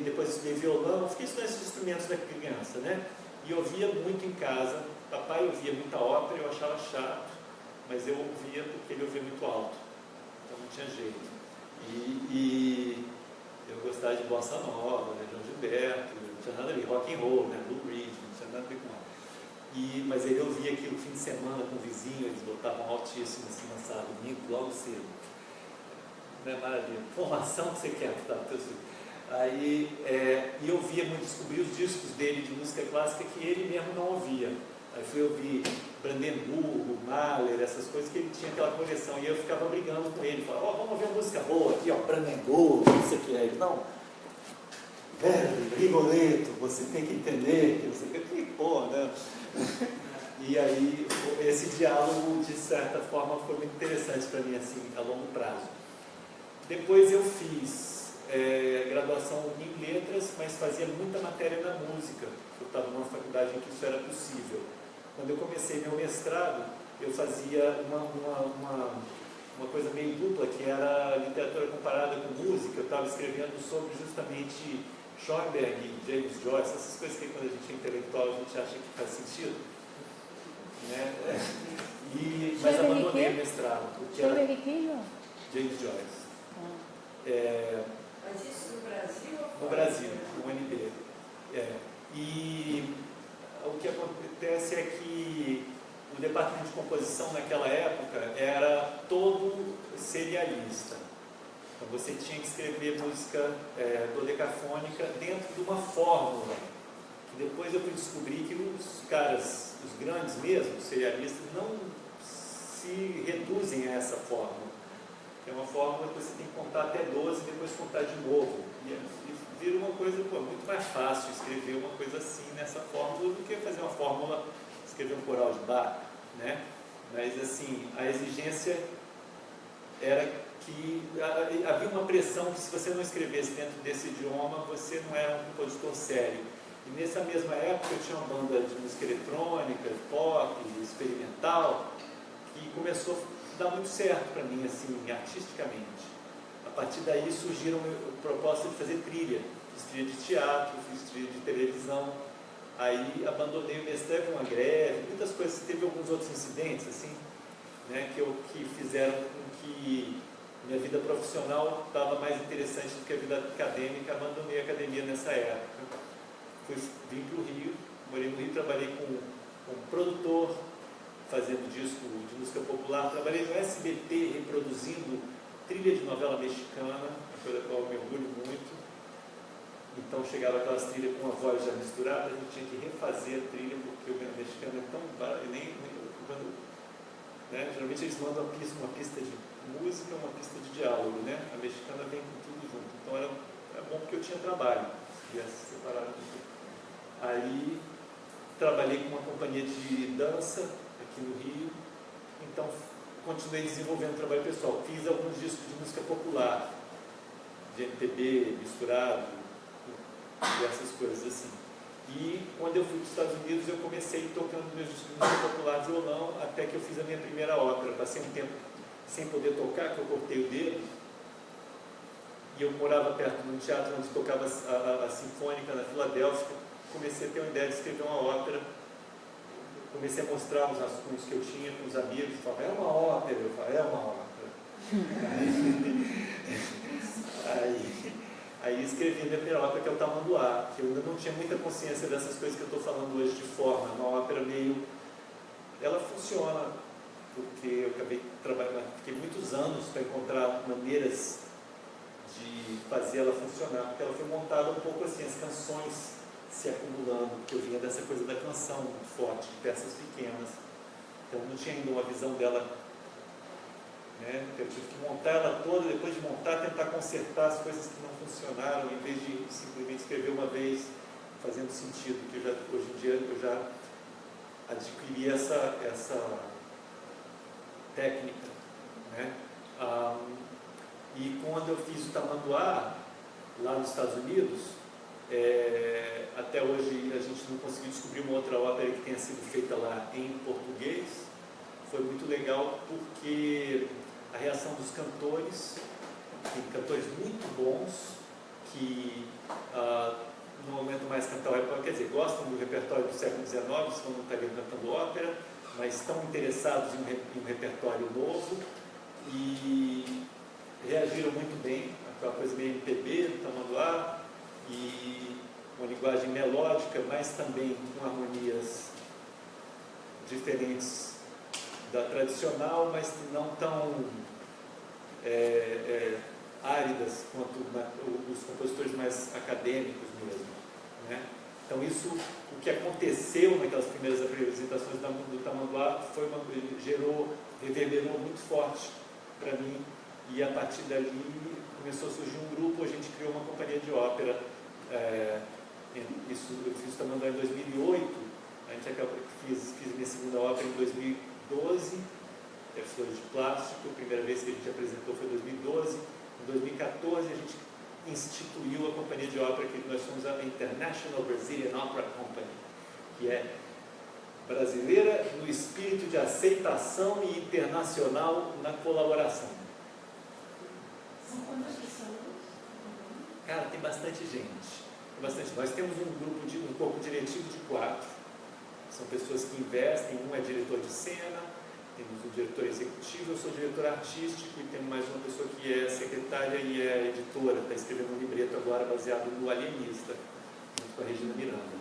depois estudei violão, fiquei estudando esses instrumentos da criança, né? E ouvia muito em casa, papai ouvia muita ópera, eu achava chato, mas eu ouvia porque ele ouvia muito alto, então não tinha jeito. E eu gostava de bossa nova, né, João Gilberto, não tinha nada a ver, rock and roll, né, Blue Ridge, não tinha nada a ver com nada. Mas ele ouvia aquilo no fim de semana com o vizinho, eles botavam altíssimo assim na sala, domingo, logo cedo. Não é maravilha? Formação que você quer, tá? Aí, e eu ouvia muito, descobri os discos dele de música clássica que ele mesmo não ouvia. Aí fui ouvir Brandenburgo, Mahler, essas coisas que ele tinha aquela coleção, e eu ficava brigando com ele, falava, vamos ouvir uma música boa aqui, Brandenburgo, isso aqui é. Ele, não, Rigoletto, você tem que entender, que você tem que pôr, né? E aí, esse diálogo, de certa forma, foi muito interessante para mim, assim, a longo prazo. Depois eu fiz graduação em letras, mas fazia muita matéria na música. Eu estava numa faculdade em que isso era possível. Quando eu comecei meu mestrado, eu fazia uma coisa meio dupla, que era literatura comparada com música. Eu estava escrevendo sobre justamente Schoenberg e James Joyce, essas coisas que quando a gente é intelectual a gente acha que faz sentido. Né? Mas abandonei o mestrado. Porque era James Joyce. Mas isso no Brasil? No Brasil, no UNB. E o que acontece é que o departamento de composição naquela época era todo serialista. Então você tinha que escrever música dodecafônica dentro de uma fórmula que depois eu fui descobrir que os caras, os grandes mesmo, os serialistas, não se reduzem a essa fórmula. É uma fórmula que você tem que contar até 12 e depois contar de novo. E vira uma coisa muito mais fácil escrever uma coisa assim nessa fórmula do que fazer uma fórmula, escrever um coral de Bach, né? Mas assim, a exigência era que havia uma pressão que se você não escrevesse dentro desse idioma, você não era um compositor sério. E nessa mesma época eu tinha uma banda de música eletrônica, pop, experimental, que começou a dar muito certo para mim, assim, artisticamente. A partir daí surgiram a proposta de fazer trilha. Fiz trilha de teatro, fiz trilha de televisão. Aí abandonei o mestrado, teve uma greve, muitas coisas, teve alguns outros incidentes, assim, né, que fizeram com que minha vida profissional estava mais interessante do que a vida acadêmica. Abandonei a academia nessa época. Vim para o Rio, morei no Rio, trabalhei com produtor, fazendo disco de música popular, trabalhei no SBT reproduzindo trilha de novela mexicana, uma coisa com a qual eu me orgulho muito. Então chegava aquelas trilhas com a voz já misturada, a gente tinha que refazer a trilha, porque o mexicano é tão barato, né? Geralmente eles mandam uma pista de música, uma pista de diálogo, né? A mexicana vem com tudo junto. Então era bom porque eu tinha trabalho, ia se separar tudo. Aí trabalhei com uma companhia de dança aqui no Rio, então continuei desenvolvendo trabalho pessoal. Fiz alguns discos de música popular, de MPB, misturado, e essas coisas assim. E quando eu fui para os Estados Unidos, eu comecei tocando meus discos de música popular, violão, até que eu fiz a minha primeira ópera. Passei um tempo sem poder tocar, que eu cortei o dedo, e eu morava perto de um teatro onde tocava a Sinfônica, na Filadélfia. Comecei a ter uma ideia de escrever uma ópera. Comecei a mostrar os rascunhos que eu tinha com os amigos, falavam, é uma ópera, eu falava, é uma ópera. Aí escrevi a minha primeira ópera, que é o Tamanduá, que eu ainda não tinha muita consciência dessas coisas que eu estou falando hoje de forma. Uma ópera meio... Ela funciona, porque eu acabei trabalhando, fiquei muitos anos para encontrar maneiras de fazer ela funcionar, porque ela foi montada um pouco assim, as canções se acumulando, porque eu vinha dessa coisa da canção muito forte, de peças pequenas. Então não tinha ainda uma visão dela, né? Eu tive que montar ela toda, depois de montar, tentar consertar as coisas que não funcionaram, em vez de simplesmente escrever uma vez, fazendo sentido, que hoje em dia eu já adquiri essa técnica, né? E quando eu fiz o Tamanduá, lá nos Estados Unidos, até hoje a gente não conseguiu descobrir uma outra ópera que tenha sido feita lá em português. Foi muito legal porque a reação dos cantores, tem cantores muito bons que no momento mais cantam ópera, quer dizer, gostam do repertório do século XIX, estão não estariam cantando ópera, mas estão interessados em um repertório novo e reagiram muito bem, aquela coisa meio MPB do Tamanduá, e uma linguagem melódica, mas também com harmonias diferentes da tradicional, mas não tão áridas quanto os compositores mais acadêmicos mesmo, né? Então isso, o que aconteceu naquelas primeiras apresentações do Tamanduá reverberou muito forte para mim, e a partir dali começou a surgir um grupo, a gente criou uma companhia de ópera. Eu fiz o Tamanduá em 2008, a gente fiz minha segunda ópera em 2012, Flores de Plástico, a primeira vez que a gente apresentou foi em 2012. Em 2014 a gente instituiu a companhia de ópera, que nós somos a International Brazilian Opera Company, que é brasileira no espírito de aceitação e internacional na colaboração. São quantas pessoas? Cara, tem bastante gente. Nós temos um corpo diretivo de 4. São pessoas que investem, um é diretor de cena, temos o diretor executivo, eu sou diretor artístico e temos mais uma pessoa que é secretária e é editora, está escrevendo um livreto agora baseado no Alienista, junto com a Regina Miranda.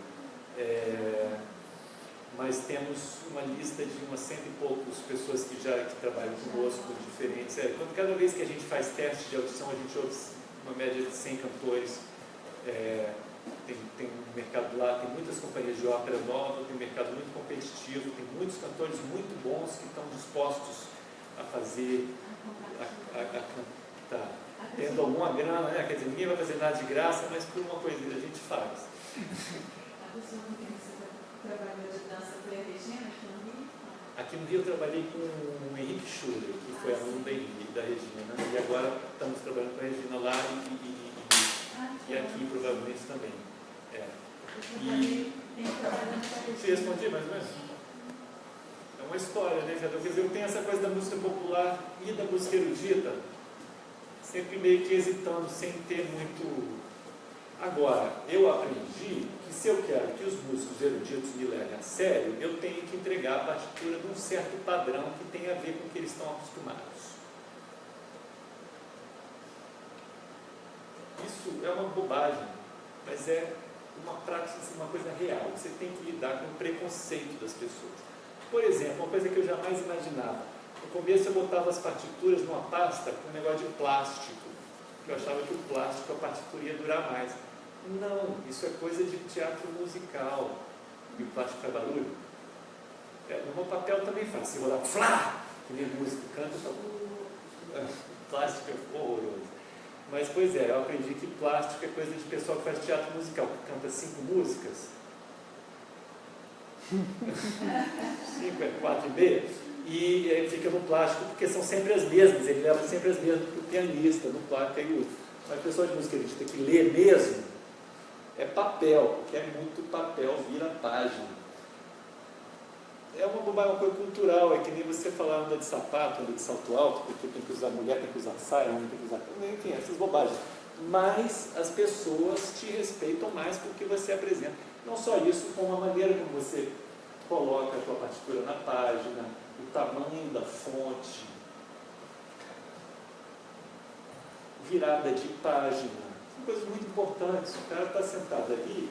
Mas temos uma lista de umas 100 e poucas pessoas que trabalham conosco, diferentes. Cada vez que a gente faz teste de audição, a gente ouve uma média de 100 cantores Tem um mercado lá, tem muitas companhias de ópera nova, tem um mercado muito competitivo, tem muitos cantores muito bons que estão dispostos a fazer, a cantar. Tendo alguma grana, né? Quer dizer, ninguém vai fazer nada de graça, mas por uma coisinha a gente faz. A pessoa com quem você trabalhou de dança foi a Regina aqui no Rio? Aqui no Rio eu trabalhei com o Henrique Schuller, que foi aluno da Regina, e agora estamos trabalhando com a Regina lá e aqui provavelmente também. E te respondi mais ou menos? É uma história, né? Quer dizer, eu tenho essa coisa da música popular e da música erudita, sempre meio que hesitando, sem ter muito. Agora, eu aprendi que se eu quero que os músicos eruditos me levem a sério, eu tenho que entregar a partitura de um certo padrão que tem a ver com o que eles estão acostumados. Isso é uma bobagem, mas é uma prática, uma coisa real. Você tem que lidar com o preconceito das pessoas. Por exemplo, uma coisa que eu jamais imaginava. No começo eu botava as partituras numa pasta com um negócio de plástico, que eu achava que o plástico, a partitura ia durar mais. Não, isso é coisa de teatro musical. E o plástico faz barulho. No meu papel também faz. Se rolar, flá! Que nem músico canta, o plástico é horroroso. Mas, pois é, eu aprendi que plástico é coisa de pessoal que faz teatro musical, que canta 5 músicas. 5 é 4 e meia. E fica no plástico, porque são sempre as mesmas. Ele leva sempre as mesmas para o pianista, no plástico. Mas o pessoal de música erudita que lê mesmo, é papel, porque é muito papel, vira página. É uma bobagem, uma coisa cultural, é que nem você falar anda de sapato, anda de salto alto, porque tem que usar mulher, tem que usar saia, homem tem que usar... Enfim, essas bobagens. Mas as pessoas te respeitam mais porque você apresenta. Não só isso, como a maneira como você coloca a sua partitura na página, o tamanho da fonte, virada de página. São coisas muito importantes. O cara está sentado ali,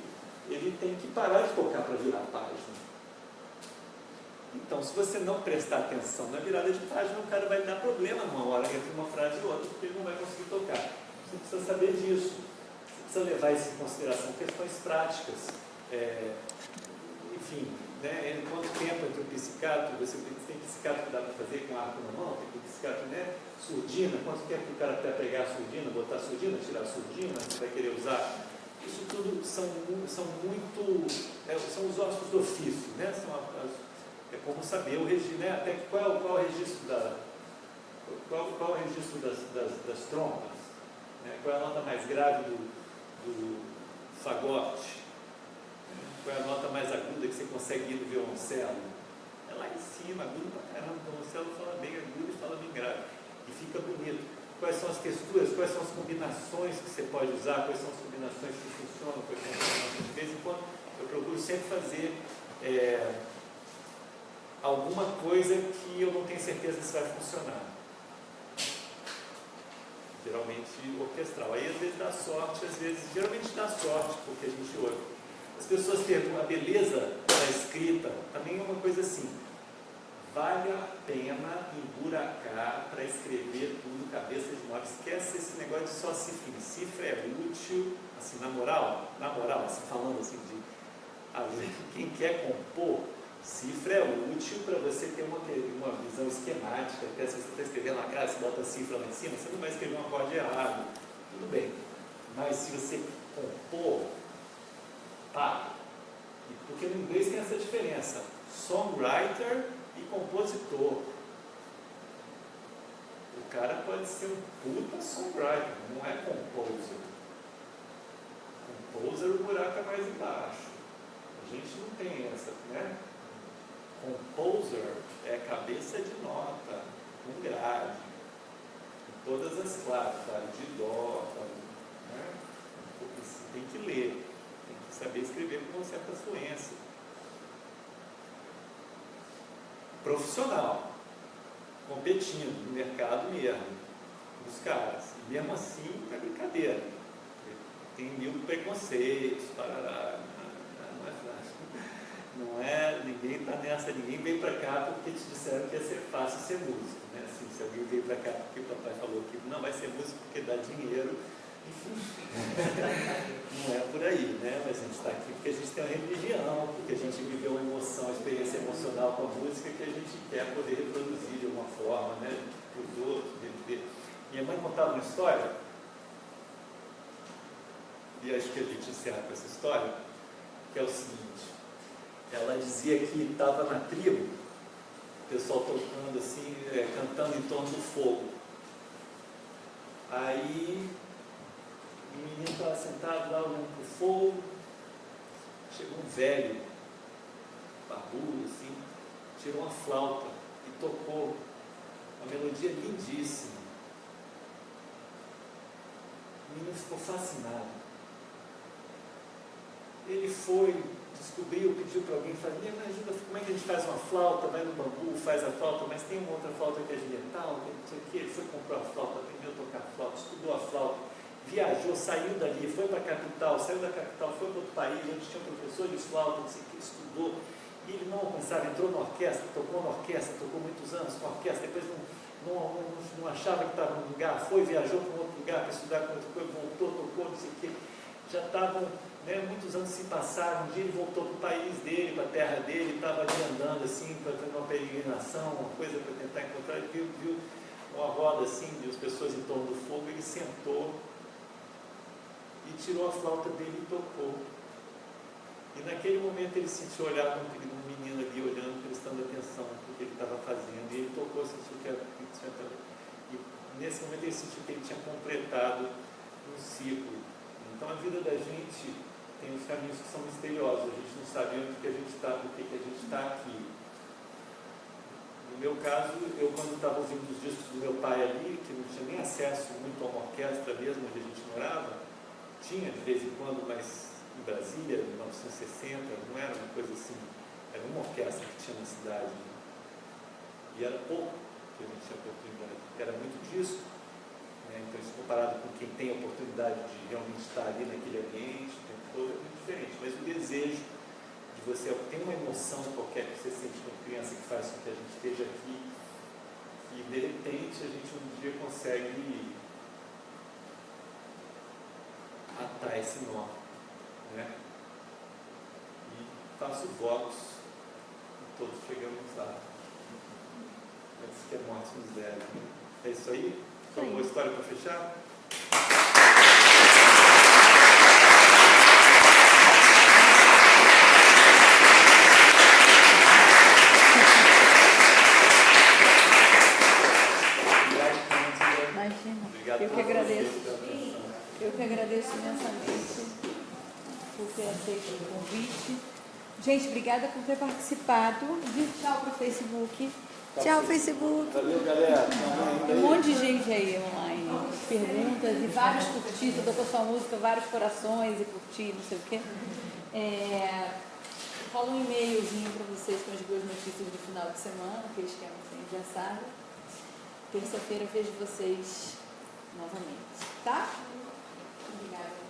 ele tem que parar de tocar para virar a página. Então, se você não prestar atenção na virada de página, o cara vai dar problema numa hora entre uma frase e outra, porque ele não vai conseguir tocar. Você precisa saber disso. Você precisa levar isso em consideração, questões práticas. Enfim, né? Quanto tempo entre o pizzicato, você tem pizzicato que dá para fazer com arco na mão, tem pizzicato, né? Surdina, quanto tempo o cara até pregar a surdina, botar a surdina, tirar a surdina, você vai querer usar. Isso tudo são os ossos do ofício, né? É como saber o registro, né? Até qual é o registro qual é o registro das trompas, né? Qual é a nota mais grave do fagote, qual é a nota mais aguda que você consegue ir no violoncelo? É lá em cima, agudo pra caramba. O violoncelo fala bem agudo e fala bem grave, e fica bonito. Quais são as texturas, quais são as combinações que você pode usar, quais são as combinações que funcionam, quais são as combinações. De vez em quando eu procuro sempre fazer alguma coisa que eu não tenho certeza se vai funcionar. Geralmente orquestral. Aí às vezes dá sorte, geralmente dá sorte, porque a gente ouve. As pessoas perguntam, a beleza da escrita também é uma coisa assim. Vale a pena emburacar para escrever tudo, cabeça de nove. Esquece esse negócio de só cifra. Cifra é útil, assim, na moral, assim, falando assim quem quer compor, cifra é útil para você ter uma visão esquemática. Até se você está escrevendo uma frase, você bota a cifra lá em cima, você não vai escrever um acorde errado. Tudo bem. Mas se você compor, porque no inglês tem essa diferença. Songwriter e compositor. O cara pode ser um puta songwriter, não é composer. Composer, o buraco é mais embaixo. A gente não tem essa, né? Composer é cabeça de nota, com grave, com todas as classes, de dó, né? Porque você tem que ler, tem que saber escrever com uma certa fluência. Profissional, competindo no mercado mesmo, dos caras. E mesmo assim, é brincadeira. Tem mil preconceitos, parará. Não é fácil. Não é, ninguém está nessa, ninguém veio para cá porque te disseram que ia ser fácil ser músico. Né? Assim, se alguém veio para cá porque o papai falou que não vai ser músico porque dá dinheiro, enfim. Não é por aí, né? com a música que a gente quer poder reproduzir de alguma forma, né, para os outros. Minha mãe contava uma história, e acho que a gente encerra com essa história, que é o seguinte: ela dizia que estava na tribo, o pessoal tocando assim, cantando em torno do fogo. Aí o menino estava sentado lá olhando para o fogo, chegou um velho, barbudo assim, tirou uma flauta e tocou uma melodia lindíssima. O menino ficou fascinado. Ele foi, descobriu, pediu para alguém fazer: me ajuda, como é que a gente faz uma flauta? Vai no bambu, faz a flauta, mas tem uma outra flauta que é de metal, que não sei o quê. Ele foi comprar a flauta, aprendeu a tocar a flauta, estudou a flauta, viajou, saiu dali, foi para a capital, saiu da capital, foi para outro país, onde tinha um professor de flauta, não sei o que, estudou. E ele não alcançava, entrou na orquestra, tocou na orquestra, tocou muitos anos com a orquestra, depois não achava que estava num lugar, foi, viajou para um outro lugar para estudar com outra coisa, voltou, tocou, não sei o quê. Já estavam, muitos anos se passaram. Um dia ele voltou para o país dele, para a terra dele, estava ali andando assim, para fazer uma peregrinação, uma coisa para tentar encontrar. Ele viu uma roda assim, de as pessoas em torno do fogo. Ele sentou e tirou a flauta dele e tocou. E naquele momento ele sentiu olhar para um menino ali olhando, prestando atenção no que ele estava fazendo. E ele tocou, sentiu que era. E nesse momento ele sentiu que ele tinha completado um ciclo. Então a vida da gente tem os caminhos que são misteriosos. A gente não sabe onde que a gente está, por que a gente está aqui. No meu caso, eu quando estava ouvindo os discos do meu pai ali, que não tinha nem acesso muito a uma orquestra mesmo, onde a gente morava, tinha de vez em quando, mas em Brasília, em 1960, não era uma coisa assim, era uma orquestra que tinha na cidade. E era pouco que a gente tinha oportunidade, porque era muito disco. Então, isso comparado com quem tem a oportunidade de realmente estar ali naquele ambiente, o tempo todo, é muito diferente. Mas o desejo de você ter uma emoção qualquer que você sente como criança que faz com que a gente esteja aqui, e de repente a gente um dia consegue atar esse nó, né? E faço votos e todos chegamos lá. Antes que a morte nos deve. É isso aí? Uma história para fechar? Imagina. Obrigado. Eu que agradeço imensamente por ter aceito o convite. Gente, obrigada por ter participado. Tchau para o Facebook. Tchau, Facebook. Valeu, galera. Tem um monte de gente aí online. Perguntas e vários curtidos. Tocou sua música, vários corações e curtir, não sei o quê. Rola um e-mailzinho para vocês com as boas notícias do final de semana, aqueles que já sabem. Terça-feira vejo vocês novamente, tá? Obrigada.